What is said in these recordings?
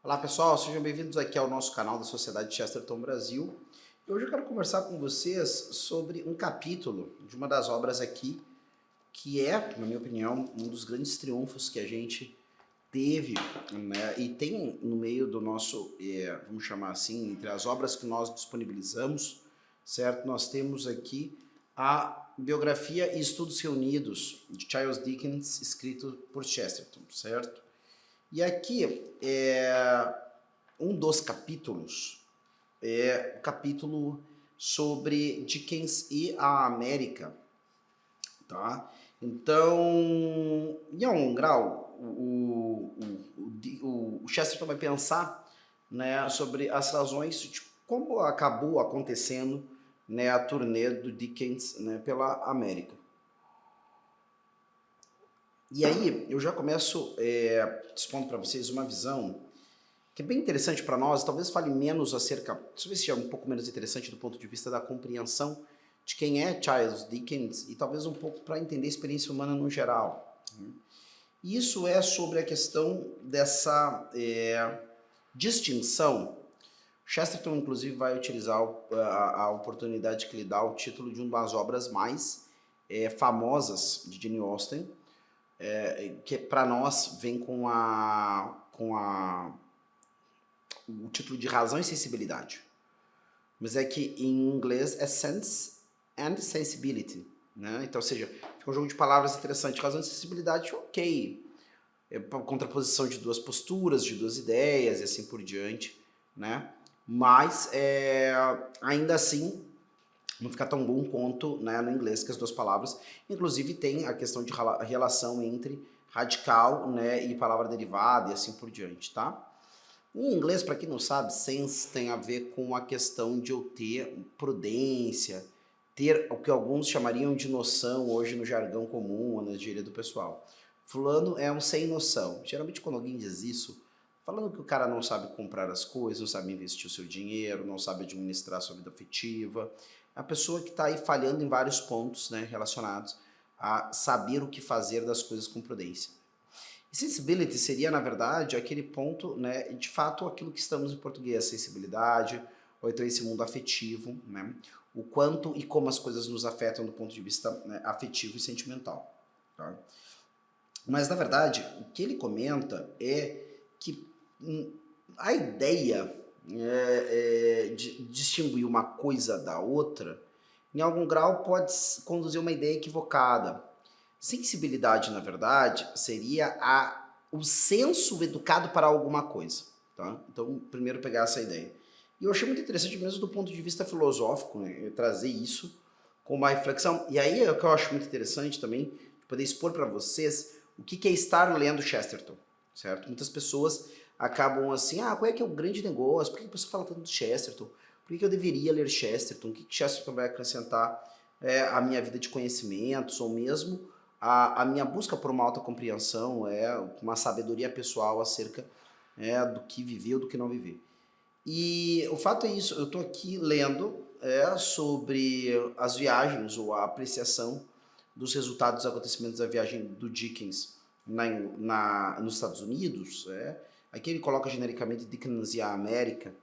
Olá pessoal, sejam bem-vindos aqui ao nosso canal da Sociedade Chesterton Brasil. E hoje eu quero conversar com vocês sobre um capítulo de uma das obras aqui, que é, na minha opinião, um dos grandes triunfos que a gente teve, né? E tem no meio do nosso, vamos chamar assim, entre as obras que nós disponibilizamos, certo? Nós temos aqui a Biografia e Estudos Reunidos de Charles Dickens, escrito por Chesterton, certo? E aqui, um dos capítulos é o capítulo sobre Dickens e a América, tá? Então, em algum grau, o Chesterton vai pensar, né, sobre as razões de como acabou acontecendo, né, a turnê do Dickens, né, pela América. E aí, eu já começo expondo para vocês uma visão que é bem interessante para nós, talvez fale menos acerca, talvez seja um pouco menos interessante do ponto de vista da compreensão de quem é Charles Dickens e talvez um pouco para entender a experiência humana no geral. Isso é sobre a questão dessa distinção. Chesterton, inclusive, vai utilizar a oportunidade que lhe dá o título de uma das obras mais famosas de Jane Austen, que para nós vem com o título de Razão e Sensibilidade. Mas é que em inglês é Sense and Sensibility, né? Então, ou seja, fica um jogo de palavras interessante. Razão e sensibilidade, ok. É contraposição de duas posturas, de duas ideias e assim por diante, né? Mas, ainda assim, não fica tão bom quanto, né, no inglês, que as duas palavras. Inclusive tem a questão de relação entre radical, né, e palavra derivada e assim por diante, tá? Em inglês, para quem não sabe, sense tem a ver com a questão de eu ter prudência, ter o que alguns chamariam de noção hoje no jargão comum, na gíria do pessoal. Fulano é um sem noção. Geralmente quando alguém diz isso, falando que o cara não sabe comprar as coisas, não sabe investir o seu dinheiro, não sabe administrar a sua vida afetiva, é a pessoa que está aí falhando em vários pontos, né, relacionados a saber o que fazer das coisas com prudência. E sensibility seria, na verdade, aquele ponto, né, de fato, aquilo que estamos em português, sensibilidade, ou então esse mundo afetivo, né, o quanto e como as coisas nos afetam do ponto de vista, né, afetivo e sentimental. Tá? Mas, na verdade, o que ele comenta é que a ideia de distinguir uma coisa da outra, em algum grau, pode conduzir a uma ideia equivocada. Sensibilidade, na verdade, seria o senso educado para alguma coisa. Tá? Então, primeiro pegar essa ideia. E eu achei muito interessante, mesmo do ponto de vista filosófico, né, trazer isso com uma reflexão. E aí é o que eu acho muito interessante também, poder expor para vocês o que é estar lendo Chesterton, certo? Muitas pessoas acabam assim, qual é que é o grande negócio? Por que a pessoa fala tanto de Chesterton? Por que eu deveria ler Chesterton? O que Chesterton vai acrescentar à minha vida de conhecimentos, ou mesmo a minha busca por uma autocompreensão, uma sabedoria pessoal acerca do que viveu, do que não viveu. E o fato é isso, eu estou aqui lendo sobre as viagens ou a apreciação dos resultados dos acontecimentos da viagem do Dickens nos Estados Unidos. Aqui ele coloca genericamente Dickens e a América,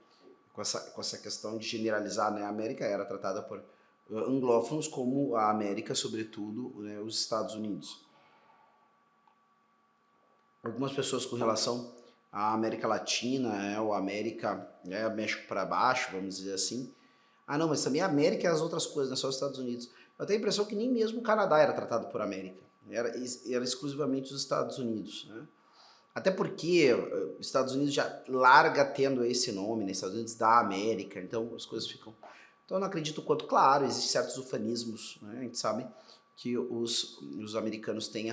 com essa questão de generalizar, né? A América era tratada por anglófonos como a América, sobretudo, né, os Estados Unidos. Algumas pessoas com relação à América Latina, ou América, México para baixo, vamos dizer assim. Não, mas também a América e as outras coisas, não é só os Estados Unidos. Eu tenho a impressão que nem mesmo o Canadá era tratado por América. Era exclusivamente os Estados Unidos, né? Até porque os Estados Unidos já larga tendo esse nome, né? Estados Unidos da América, então as coisas ficam... Então eu não acredito quanto, claro, existem certos ufanismos, né? A gente sabe que os americanos têm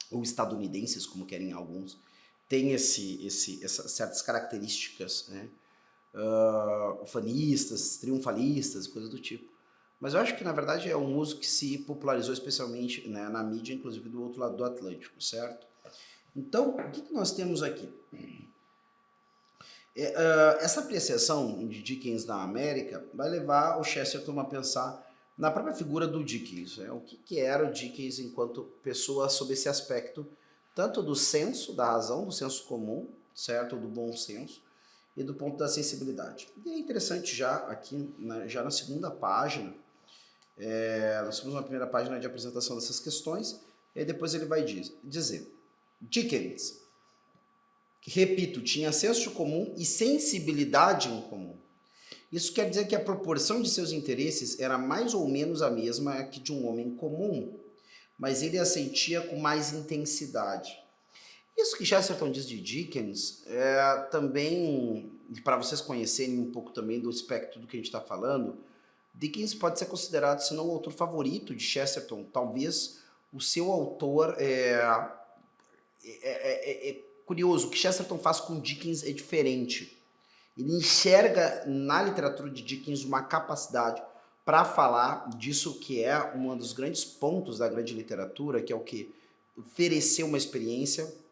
ou estadunidenses, como querem alguns, têm essas certas características, né? Ufanistas, triunfalistas, coisas do tipo. Mas eu acho que, na verdade, é um uso que se popularizou especialmente, né, na mídia, inclusive do outro lado do Atlântico, certo? Então, o que nós temos aqui? Essa apreciação de Dickens na América vai levar o Chesterton a pensar na própria figura do Dickens. O que era o Dickens enquanto pessoa sob esse aspecto, tanto do senso, da razão, do senso comum, certo? Do bom senso e do ponto da sensibilidade. E é interessante já aqui, já na segunda página, nós temos uma primeira página de apresentação dessas questões, e aí depois ele vai dizer, Dickens, repito, tinha senso comum e sensibilidade em comum. Isso quer dizer que a proporção de seus interesses era mais ou menos a mesma que de um homem comum, mas ele a sentia com mais intensidade. Isso que Chesterton diz de Dickens é também, para vocês conhecerem um pouco também do espectro do que a gente está falando, Dickens pode ser considerado, se não o autor favorito de Chesterton, talvez o seu autor é curioso. O que Chesterton faz com Dickens é diferente. Ele enxerga na literatura de Dickens uma capacidade para falar disso que é um dos grandes pontos da grande literatura, que é o que? Oferecer uma experiência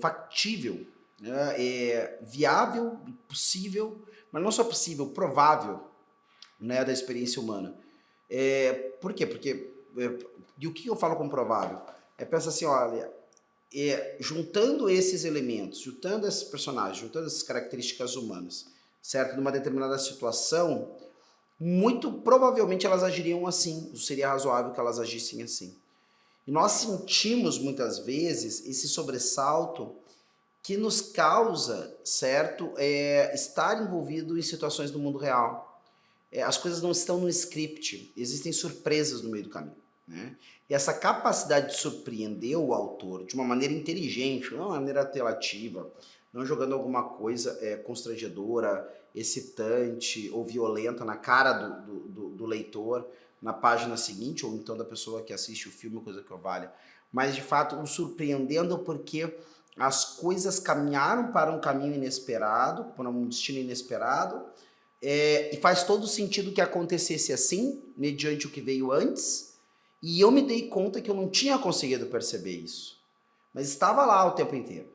factível, viável, possível, mas não só possível, provável, da experiência humana. Por quê? Porque, e o que eu falo como provável? Pensa assim, olha, juntando esses elementos, juntando esses personagens, juntando essas características humanas, certo? Numa determinada situação, muito provavelmente elas agiriam assim, seria razoável que elas agissem assim. E nós sentimos muitas vezes esse sobressalto que nos causa, certo, estar envolvido em situações do mundo real. As coisas não estão no script, existem surpresas no meio do caminho, né? E essa capacidade de surpreender o autor de uma maneira inteligente, não de uma maneira apelativa, não jogando alguma coisa constrangedora, excitante ou violenta na cara do leitor, na página seguinte, ou então da pessoa que assiste o filme, coisa que eu valha. Mas, de fato, o surpreendendo porque as coisas caminharam para um caminho inesperado, para um destino inesperado, e faz todo sentido que acontecesse assim, mediante o que veio antes, e eu me dei conta que eu não tinha conseguido perceber isso. Mas estava lá o tempo inteiro.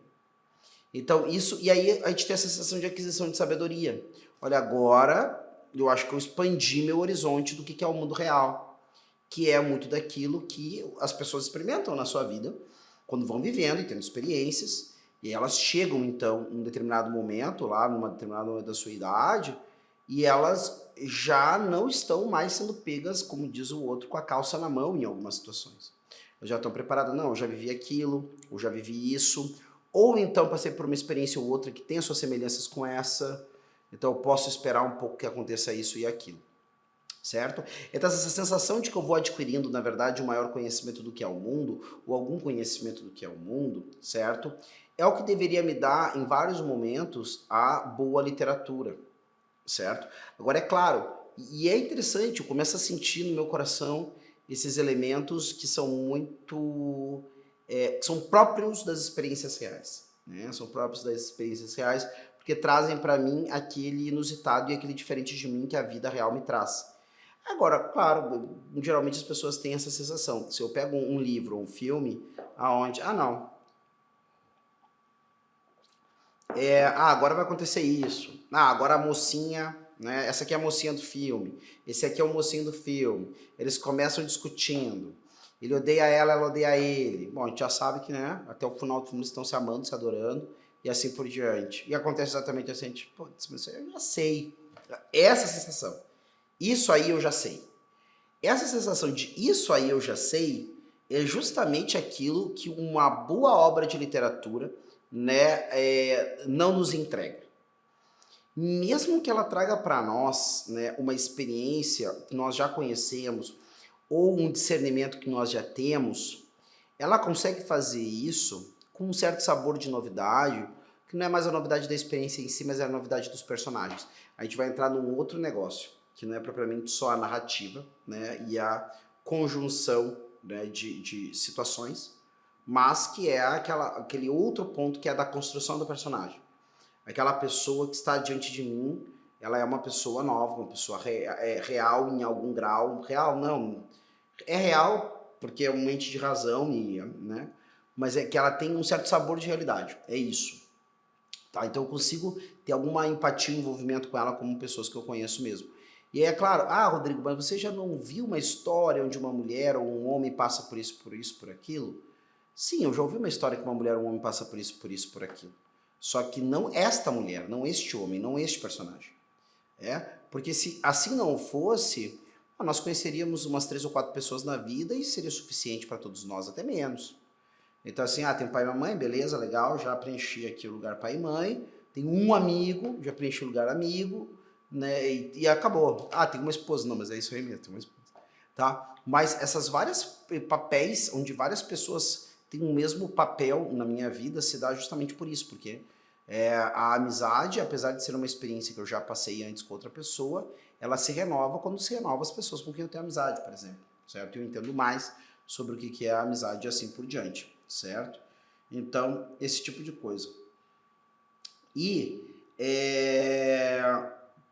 Então, isso, e aí a gente tem essa sensação de aquisição de sabedoria. Olha, agora eu acho que eu expandi meu horizonte do que é o mundo real, que é muito daquilo que as pessoas experimentam na sua vida, quando vão vivendo e tendo experiências, e elas chegam, então, em um determinado momento, lá numa determinada momento da sua idade, e elas já não estão mais sendo pegas, como diz o outro, com a calça na mão em algumas situações. Elas já estão preparadas, não, eu já vivi aquilo, eu já vivi isso, ou então passei por uma experiência ou outra que tem as suas semelhanças com essa, então eu posso esperar um pouco que aconteça isso e aquilo, certo? Então essa sensação de que eu vou adquirindo, na verdade, um maior conhecimento do que é o mundo, ou algum conhecimento do que é o mundo, certo? É o que deveria me dar, em vários momentos, a boa literatura, certo? Agora, é claro, e é interessante, eu começo a sentir no meu coração esses elementos que são muito... são próprios das experiências reais, né? São próprios das experiências reais, porque trazem para mim aquele inusitado e aquele diferente de mim que a vida real me traz. Agora, claro, geralmente as pessoas têm essa sensação. Se eu pego um livro ou um filme, aonde... agora vai acontecer isso. Agora a mocinha, né? Essa aqui é a mocinha do filme. Esse aqui é o mocinho do filme. Eles começam discutindo. Ele odeia ela odeia ele. Bom, a gente já sabe que, né? Até o final do filme eles estão se amando, se adorando e assim por diante. E acontece exatamente assim, tipo, isso aí eu já sei. Essa sensação. Isso aí eu já sei. Essa sensação de isso aí eu já sei é justamente aquilo que uma boa obra de literatura, né, não nos entrega. Mesmo que ela traga para nós, né, uma experiência que nós já conhecemos ou um discernimento que nós já temos, ela consegue fazer isso com um certo sabor de novidade, que não é mais a novidade da experiência em si, mas é a novidade dos personagens. A gente vai entrar num outro negócio, que não é propriamente só a narrativa, né, e a conjunção, né, de situações, mas que é aquele outro ponto que é da construção do personagem. Aquela pessoa que está diante de mim, ela é uma pessoa nova, uma pessoa real em algum grau. Real não, é real porque é um ente de razão, né, mas é que ela tem um certo sabor de realidade, é isso. Tá? Então eu consigo ter alguma empatia e envolvimento com ela como pessoas que eu conheço mesmo. E é claro, Rodrigo, mas você já não viu uma história onde uma mulher ou um homem passa por isso, por aquilo? Sim, eu já ouvi uma história que uma mulher ou um homem passa por isso, por aquilo. Só que não esta mulher, não este homem, não este personagem. Porque se assim não fosse, nós conheceríamos umas 3 ou 4 pessoas na vida e seria suficiente para todos nós, até menos. Então assim, tem pai e mamãe, beleza, legal, já preenchi aqui o lugar pai e mãe, tem um amigo, já preenchi o lugar amigo, né, e acabou. Tem uma esposa, não, mas é isso aí mesmo, tem uma esposa. Tá? Mas essas várias papéis, onde várias pessoas têm o mesmo papel na minha vida, se dá justamente por isso, porque a amizade, apesar de ser uma experiência que eu já passei antes com outra pessoa, ela se renova quando se renova as pessoas com quem eu tenho amizade, por exemplo, certo? Eu entendo mais sobre o que é a amizade e assim por diante, certo? Então, esse tipo de coisa. E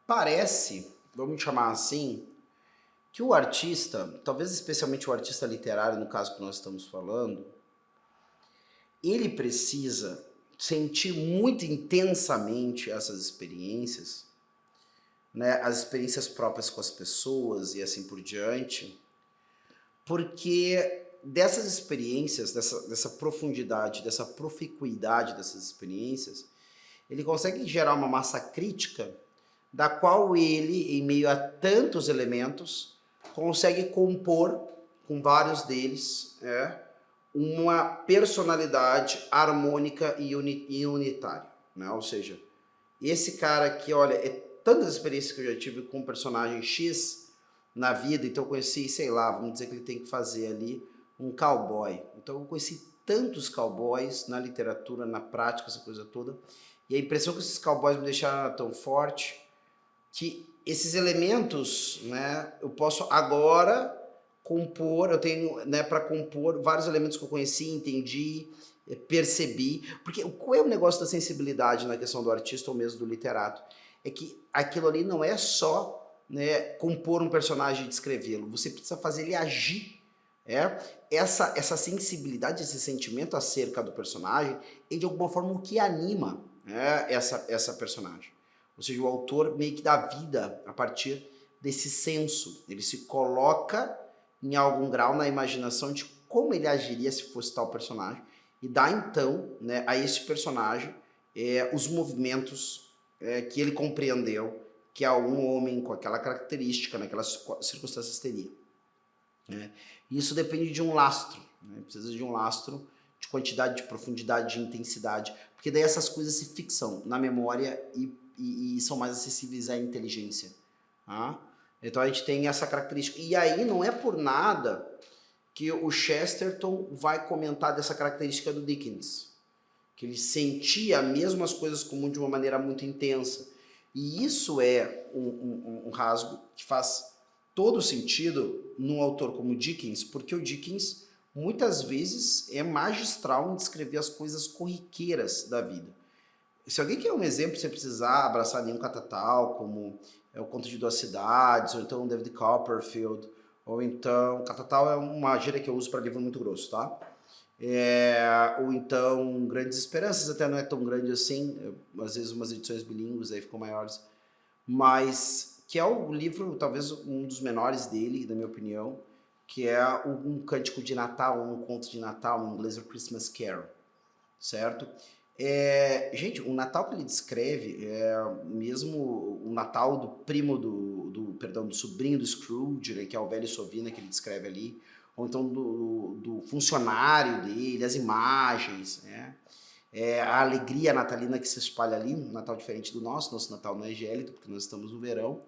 parece, vamos chamar assim, que o artista, talvez especialmente o artista literário, no caso que nós estamos falando, ele precisa sentir muito intensamente essas experiências, né, as experiências próprias com as pessoas e assim por diante, porque dessas experiências, dessa profundidade, dessa proficuidade dessas experiências, ele consegue gerar uma massa crítica da qual ele, em meio a tantos elementos, consegue compor com vários deles uma personalidade harmônica e unitária, né? Ou seja, esse cara aqui, olha, tantas experiências que eu já tive com um personagem X na vida, então eu conheci, sei lá, vamos dizer que ele tem que fazer ali um cowboy. Então eu conheci tantos cowboys na literatura, na prática, essa coisa toda, e a impressão que esses cowboys me deixaram tão forte que esses elementos, né, eu posso agora compor, eu tenho, né, para compor vários elementos que eu conheci, entendi, percebi, porque qual é o negócio da sensibilidade na questão do artista ou mesmo do literato? É que aquilo ali não é só, né, compor um personagem e descrevê-lo, você precisa fazer ele agir. Essa sensibilidade, esse sentimento acerca do personagem, é de alguma forma o que anima essa personagem. Ou seja, o autor meio que dá vida a partir desse senso. Ele se coloca em algum grau na imaginação de como ele agiria se fosse tal personagem e dá então, né, a esse personagem os movimentos que ele compreendeu que um homem com aquela característica, naquelas circunstâncias teria. Isso depende de um lastro, né? Precisa de um lastro de quantidade, de profundidade, de intensidade, porque daí essas coisas se fixam na memória e são mais acessíveis à inteligência. Tá? Então a gente tem essa característica. E aí não é por nada que o Chesterton vai comentar dessa característica do Dickens, que ele sentia mesmo as coisas comuns de uma maneira muito intensa. E isso é um rasgo que faz todo sentido num autor como Dickens, porque o Dickens muitas vezes é magistral em descrever as coisas corriqueiras da vida. Se alguém quer um exemplo, você precisar abraçar nenhum catatal, como o Conto de Duas Cidades, ou então David Copperfield, ou então, catatal é uma gíria que eu uso para livro muito grosso, tá? Ou então Grandes Esperanças, até não é tão grande assim, às vezes umas edições bilíngues aí ficam maiores, mas que é o livro, talvez um dos menores dele, na minha opinião, que é um cântico de Natal, um conto de Natal, em inglês, o Christmas Carol, certo? Gente, o Natal que ele descreve é mesmo o Natal do primo do sobrinho do Scrooge, né, que é o velho Sovina que ele descreve ali, ou então do funcionário dele, as imagens, né? A alegria natalina que se espalha ali, um Natal diferente do nosso Natal não é gélido, porque nós estamos no verão,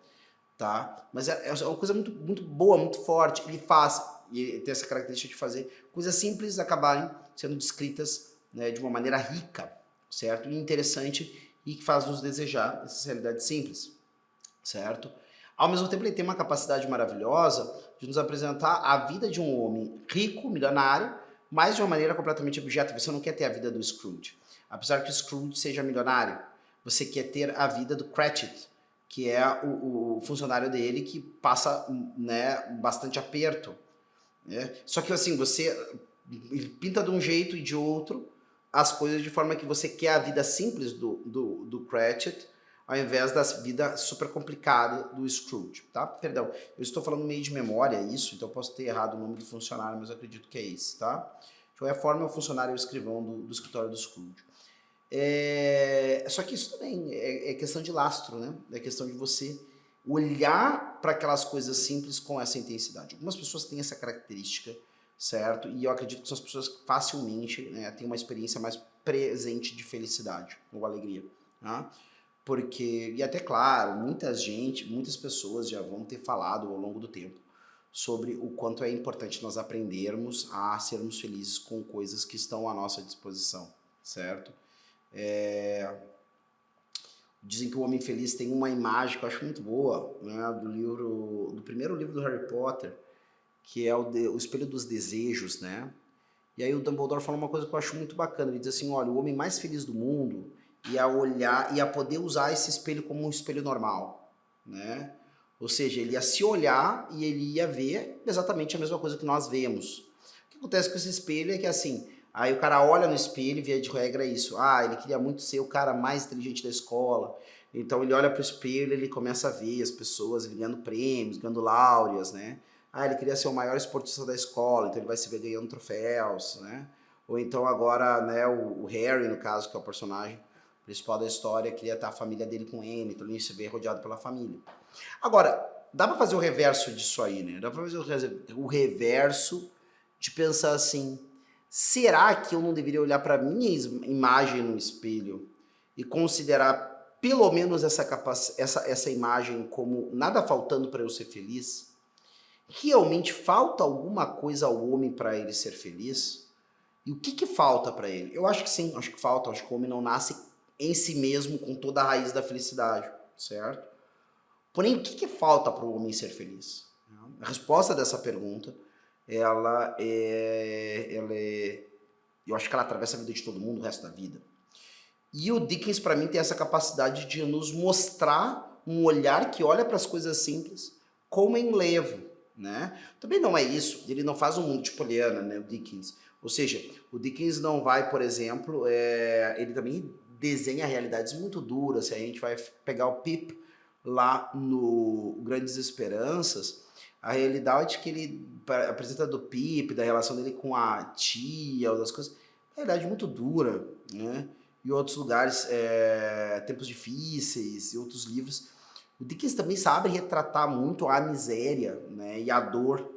tá? Mas é uma coisa muito, muito boa, muito forte. Ele tem essa característica de fazer coisas simples acabarem sendo descritas, né, de uma maneira rica, certo? E interessante, e que faz nos desejar essas realidades simples, certo? Ao mesmo tempo, ele tem uma capacidade maravilhosa de nos apresentar a vida de um homem rico, milionário, mas de uma maneira completamente objetiva. Você não quer ter a vida do Scrooge. Apesar que o Scrooge seja milionário, você quer ter a vida do Cratchit, que é o funcionário dele que passa, né, bastante aperto. Né? Só que assim, ele pinta de um jeito e de outro as coisas de forma que você quer a vida simples do Cratchit, ao invés da vida super complicada do Scrooge, tá? Perdão, eu estou falando meio de memória isso, então eu posso ter errado o nome do funcionário, mas eu acredito que é esse, tá? De qualquer forma, é o funcionário e o escrivão do escritório do Scrooge. Só que isso também é questão de lastro, né? É questão de você olhar para aquelas coisas simples com essa intensidade. Algumas pessoas têm essa característica, certo? E eu acredito que são as pessoas que facilmente, né, têm uma experiência mais presente de felicidade ou alegria, tá? Porque, e até claro, muitas pessoas já vão ter falado ao longo do tempo sobre o quanto é importante nós aprendermos a sermos felizes com coisas que estão à nossa disposição, certo? Dizem que o Homem Feliz tem uma imagem que eu acho muito boa, né, do primeiro livro do Harry Potter, que é o Espelho dos Desejos, né? E aí o Dumbledore fala uma coisa que eu acho muito bacana, ele diz assim, olha, o homem mais feliz do mundo ia olhar, ia poder usar esse espelho como um espelho normal, né? Ou seja, ele ia se olhar e ele ia ver exatamente a mesma coisa que nós vemos. O que acontece com esse espelho é que assim, aí o cara olha no espelho e via de regra isso. Ah, ele queria muito ser o cara mais inteligente da escola. Então ele olha pro espelho e ele começa a ver as pessoas ele ganhando prêmios, ganhando láureas, né? Ah, ele queria ser o maior esportista da escola, então ele vai se ver ganhando troféus, né? Ou então agora, né, o Harry, no caso, que é o personagem principal da história, queria estar a família dele com ele, então ele se vê rodeado pela família. Agora, dá pra fazer o reverso disso aí, né? Dá pra fazer o reverso de pensar assim, será que eu não deveria olhar pra minha imagem no espelho e considerar pelo menos essa imagem como nada faltando para eu ser feliz? Realmente falta alguma coisa ao homem para ele ser feliz? E o que falta para ele? Eu acho que sim, acho que falta. Acho que o homem não nasce em si mesmo com toda a raiz da felicidade, certo? Porém, o que falta para o homem ser feliz? A resposta dessa pergunta, eu acho que ela atravessa a vida de todo mundo o resto da vida. E o Dickens, para mim, tem essa capacidade de nos mostrar um olhar que olha para as coisas simples como enlevo, né? Também não é isso, ele não faz um mundo de Poliana, né, o Dickens. Ou seja, o Dickens não vai, por exemplo, ele também desenha realidades muito duras. Se a gente vai pegar o Pip lá no Grandes Esperanças, a realidade que ele apresenta do Pip, da relação dele com a tia, das coisas, é uma realidade muito dura, né? E outros lugares, Tempos Difíceis e outros livros. O Dickens também sabe retratar muito a miséria, né, e a dor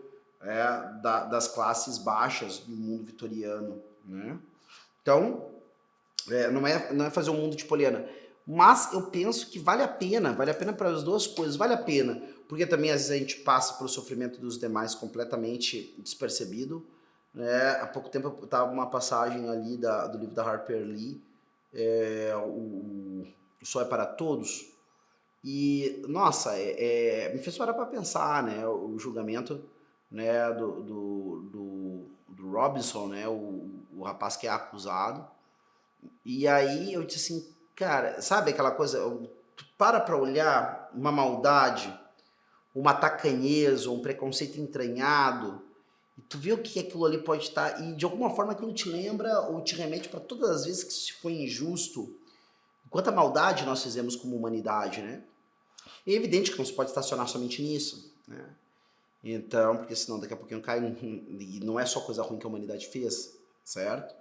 das classes baixas do mundo vitoriano, né? Então, não é fazer um mundo de Poliana, mas eu penso que vale a pena para as duas coisas, vale a pena, porque também às vezes a gente passa pelo sofrimento dos demais completamente despercebido, né? Há pouco tempo eu estava uma passagem ali do livro da Harper Lee, o Sol é para Todos, e, nossa, me fez parar para pensar, né, o julgamento, né, do Robinson, né, o rapaz que é acusado, e aí eu disse assim, cara, sabe aquela coisa, tu para olhar uma maldade, uma tacanhez, um preconceito entranhado, e tu vê o que aquilo ali pode estar, e de alguma forma aquilo te lembra ou te remete para todas as vezes que se foi injusto, quanta maldade nós fizemos como humanidade, né? E é evidente que não se pode estacionar somente nisso, né? Então, porque senão daqui a pouquinho cai e não é só coisa ruim que a humanidade fez, certo?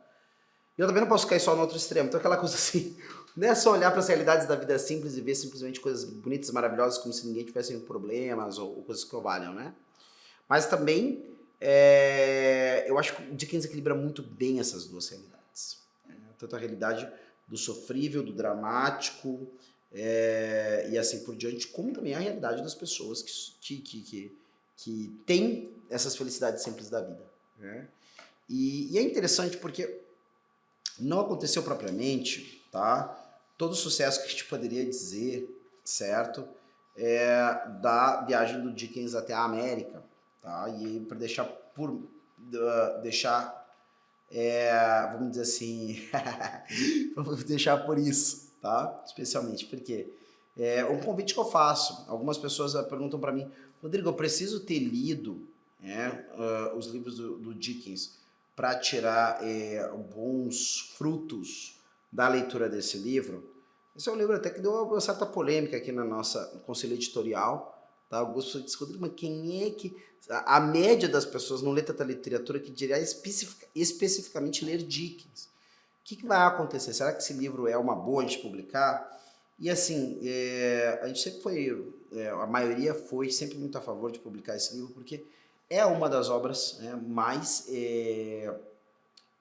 E eu também não posso cair só no outro extremo. Então aquela coisa assim, não é só olhar para as realidades da vida simples e ver simplesmente coisas bonitas, maravilhosas, como se ninguém tivesse problemas ou coisas que o valham, né? Mas também, eu acho que o Dickens equilibra muito bem essas duas realidades. Tanto a realidade do sofrível, do dramático, e assim por diante, como também a realidade das pessoas que têm essas felicidades simples da vida, né? E é interessante porque não aconteceu propriamente, tá? Todo o sucesso que a gente poderia dizer, certo? Da viagem do Dickens até a América, tá? E para vamos dizer assim, vamos deixar por isso, tá? Especialmente porque um convite que eu faço. Algumas pessoas perguntam para mim, Rodrigo, eu preciso ter lido os livros do Dickens para tirar bons frutos da leitura desse livro. Esse é um livro até que deu uma certa polêmica aqui no conselho editorial. Tá? Algumas pessoas discutem, mas quem é que... A média das pessoas não lê tanta literatura que diria especificamente ler Dickens. que vai acontecer? Será que esse livro é uma boa de publicar? E assim, a gente sempre foi, a maioria foi sempre muito a favor de publicar esse livro, porque é uma das obras, né, mais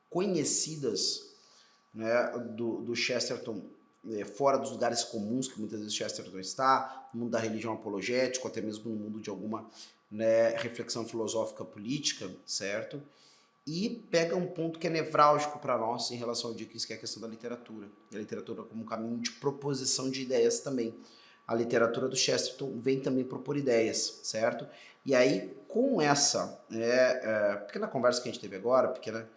conhecidas, né, do Chesterton, fora dos lugares comuns que muitas vezes Chesterton está, no mundo da religião apologética, até mesmo no mundo de alguma, né, reflexão filosófica política, certo? E pega um ponto que é nevrálgico para nós em relação ao Dickens, que é a questão da literatura. E a literatura como um caminho de proposição de ideias também. A literatura do Chesterton vem também propor ideias, certo? E aí, com essa pequena conversa que a gente teve agora, pequena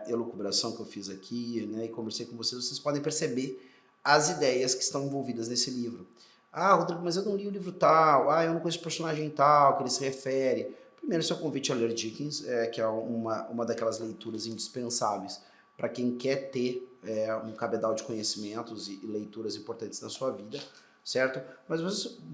elucubração que eu fiz aqui, né, e conversei com vocês, vocês podem perceber as ideias que estão envolvidas nesse livro. Ah, Rodrigo, mas eu não li o livro tal, eu não conheço o personagem tal, que ele se refere. Primeiro, seu convite a ler Dickens, que é uma daquelas leituras indispensáveis para quem quer ter um cabedal de conhecimentos e leituras importantes na sua vida, certo? Mas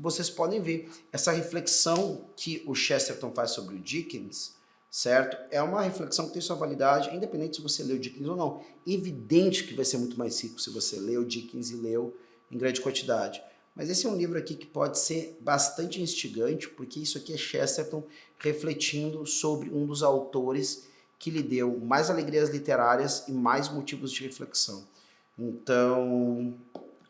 vocês podem ver, essa reflexão que o Chesterton faz sobre o Dickens, certo? É uma reflexão que tem sua validade, independente se você leu Dickens ou não. Evidente que vai ser muito mais rico se você leu Dickens e leu em grande quantidade. Mas esse é um livro aqui que pode ser bastante instigante, porque isso aqui é Chesterton refletindo sobre um dos autores que lhe deu mais alegrias literárias e mais motivos de reflexão. Então,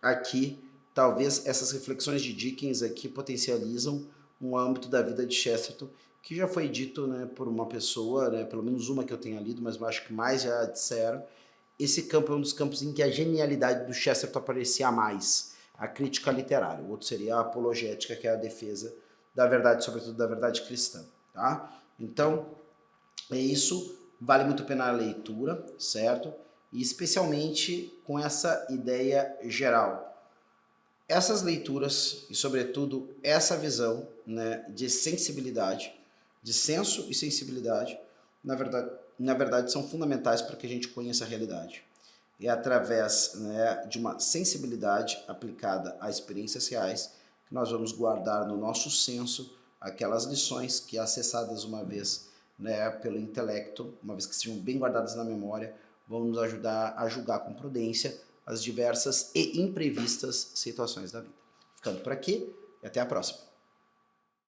aqui, talvez essas reflexões de Dickens aqui potencializam um âmbito da vida de Chesterton, que já foi dito, né, por uma pessoa, né, pelo menos uma que eu tenha lido, mas eu acho que mais já disseram. Esse campo é um dos campos em que a genialidade do Chesterton aparecia mais. A crítica literária. O outro seria a apologética, que é a defesa da verdade, sobretudo da verdade cristã. Tá? Então, é isso. Vale muito a pena a leitura, certo? E especialmente com essa ideia geral. Essas leituras e, sobretudo, essa visão, né, de sensibilidade, de senso e sensibilidade, na verdade são fundamentais para que a gente conheça a realidade. É através, né, de uma sensibilidade aplicada a experiências reais que nós vamos guardar no nosso senso aquelas lições que, acessadas uma vez, né, pelo intelecto, uma vez que sejam bem guardadas na memória, vão nos ajudar a julgar com prudência as diversas e imprevistas situações da vida. Ficando por aqui e até a próxima.